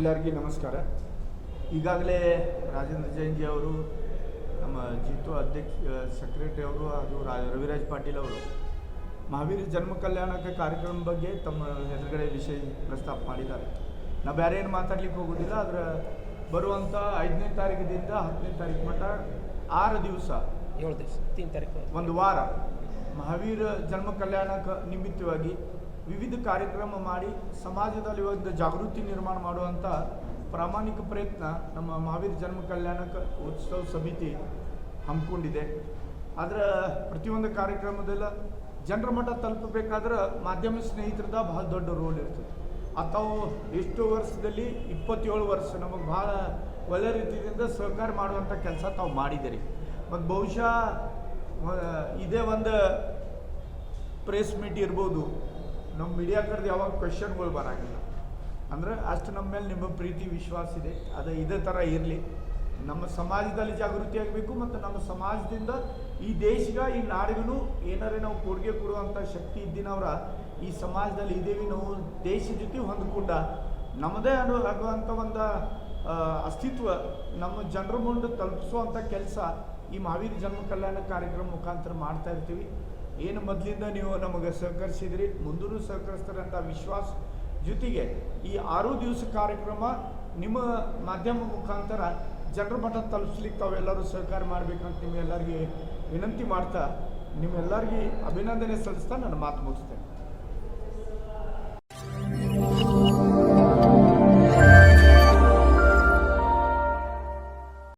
ಎಲ್ಲರಿಗೂ ನಮಸ್ಕಾರ. ಈಗಾಗಲೇ ರಾಜೇಂದ್ರ ಜೈನ್ ಜಿ ಅವರು, ನಮ್ಮ ಜಿತು ಅಧ್ಯಕ್ಷ ಸೆಕ್ರೆಟರಿ ಅವರು ಹಾಗೂ ರವಿರಾಜ್ ಪಾಟೀಲ್ ಅವರು ಮಹಾವೀರ ಜನ್ಮ ಕಲ್ಯಾಣಕ ಕಾರ್ಯಕ್ರಮ ಬಗ್ಗೆ ತಮ್ಮ ಎದುರುಗಡೆ ವಿಷಯ ಪ್ರಸ್ತಾಪ ಮಾಡಿದ್ದಾರೆ. ನಾವು ಬೇರೆ ಏನು ಮಾತಾಡ್ಲಿಕ್ಕೆ ಹೋಗೋದಿಲ್ಲ. ಅದರ ಬರುವಂಥ 5ನೇ ತಾರೀಕಿನಿಂದ 10ನೇ ತಾರೀಕು ಮಟ್ಟ 6 ದಿವಸ 7 ದಿವಸ 3 ತಾರೀಕು ಒಂದು ವಾರ ಮಹಾವೀರ ಜನ್ಮ ಕಲ್ಯಾಣಕ ನಿಮಿತ್ತವಾಗಿ ವಿವಿಧ ಕಾರ್ಯಕ್ರಮ ಮಾಡಿ ಸಮಾಜದಲ್ಲಿ ಒಂದು ಜಾಗೃತಿ ನಿರ್ಮಾಣ ಮಾಡುವಂಥ ಪ್ರಾಮಾಣಿಕ ಪ್ರಯತ್ನ ನಮ್ಮ ಮಹಾವೀರ ಜನ್ಮ ಕಲ್ಯಾಣಕ ಉತ್ಸವ ಸಮಿತಿ ಹಮ್ಮಿಕೊಂಡಿದೆ. ಅದರ ಪ್ರತಿಯೊಂದು ಕಾರ್ಯಕ್ರಮದಲ್ಲ ಜನರ ಮಟ್ಟ ತಲುಪಬೇಕಾದ್ರೆ ಮಾಧ್ಯಮ ಸ್ನೇಹಿತರದ ಭಾಳ ದೊಡ್ಡ ರೋಲ್ ಇರ್ತದೆ. ತಾವು ಎಷ್ಟು ವರ್ಷದಲ್ಲಿ 27 ವರ್ಷ ನಮಗೆ ಭಾಳ ಒಳ್ಳೆ ರೀತಿಯಿಂದ ಸಹಕಾರ ಮಾಡುವಂಥ ಕೆಲಸ ತಾವು ಮಾಡಿದ್ದೀರಿ. ಮತ್ತು ಬಹುಶಃ ಇದೇ ಒಂದು ಪ್ರೆಸ್ ಮೀಟ್ ಇರ್ಬೋದು, ನಮ್ಮ ಮೀಡಿಯಾ ಕಡೆದು ಯಾವಾಗ ಕ್ವೆಶನ್ಗಳು ಬರೋಂಗಿಲ್ಲ. ಅಂದರೆ ಅಷ್ಟು ನಮ್ಮ ಮೇಲೆ ನಿಮ್ಮ ಪ್ರೀತಿ ವಿಶ್ವಾಸ ಇದೆ. ಅದು ಇದೇ ಥರ ಇರಲಿ. ನಮ್ಮ ಸಮಾಜದಲ್ಲಿ ಜಾಗೃತಿ ಆಗಬೇಕು ಮತ್ತು ನಮ್ಮ ಸಮಾಜದಿಂದ ಈ ದೇಶಗ ಈ ನಾಡಿಗೂ ಏನಾರೇ ನಾವು ಕೊಡುಗೆ ಕೊಡುವಂಥ ಶಕ್ತಿ ಇದ್ದಿನವರ ಈ ಸಮಾಜದಲ್ಲಿ ಇದ್ದೇವೆ. ನಾವು ದೇಶ ಜೊತೆ ಹೊಂದ್ಕೊಂಡ ನಮ್ಮದೇ ಆಗುವಂಥ ಒಂದು ಅಸ್ತಿತ್ವ ನಮ್ಮ ಜನರ ಮುಂದೆ ತಲುಪಿಸುವಂಥ ಕೆಲಸ ಈ ಮಹಾವೀರ ಜನ್ಮ ಕಲ್ಯಾಣ ಕಾರ್ಯಕ್ರಮ ಮುಖಾಂತರ ಮಾಡ್ತಾ ಇರ್ತೀವಿ. ಏನು ಮೊದಲಿಂದ ನೀವು ನಮಗೆ ಸಹಕರಿಸಿದ್ರಿ, ಮುಂದೂ ಸಹಕರಿಸ್ತಾರಂಥ ವಿಶ್ವಾಸ ಜೊತೆಗೆ ಈ 6 ದಿವಸ ಕಾರ್ಯಕ್ರಮ ನಿಮ್ಮ ಮಾಧ್ಯಮ ಮುಖಾಂತರ ಜನರ ಮಟ್ಟ ತಲುಪಿಸ್ಲಿಕ್ಕೆ ತಾವೆಲ್ಲರೂ ಸಹಕಾರ ಮಾಡಬೇಕಂತ ನಿಮ್ಮೆಲ್ಲರಿಗೆ ವಿನಂತಿ ಮಾಡ್ತಾ ನಿಮ್ಮೆಲ್ಲರಿಗೆ ಅಭಿನಂದನೆ ಸಲ್ಲಿಸ್ತಾ ನನ್ನ ಮಾತು ಮುಗಿಸ್ತೇನೆ.